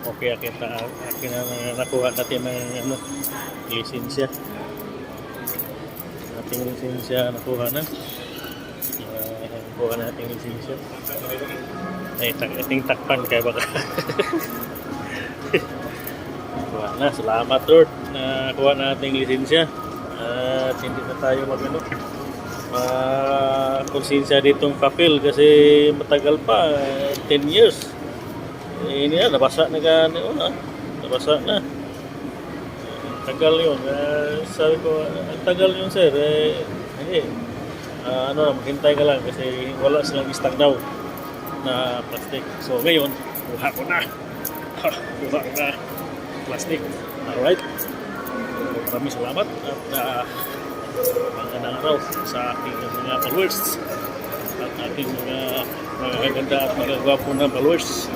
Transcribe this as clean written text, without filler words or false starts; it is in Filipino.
Okay, akin na nakuha natin ng ano, lisensya. Ating lisensya nakuha na. Nakuha na ating lisensya. Ay, ating takpan kaya baka. Nakuha na. Salamat Lord. Nakuha na ating lisensya. At hindi na tayo mag-ano. Konsensya ditong papel kasi matagal pa. 10 years. Ini na, nabasa na gano'n na. Nabasa na. Tagal yun. Sabi ko, ang tagal yun sir. Maghintay ka lang kasi wala silang istang daw na plastic. So ngayon, kuha ko na. Kuha ko na plastic. Alright. Maraming salamat at magandang araw sa ating mga followers at ating mga ganda at magagwapo na followers.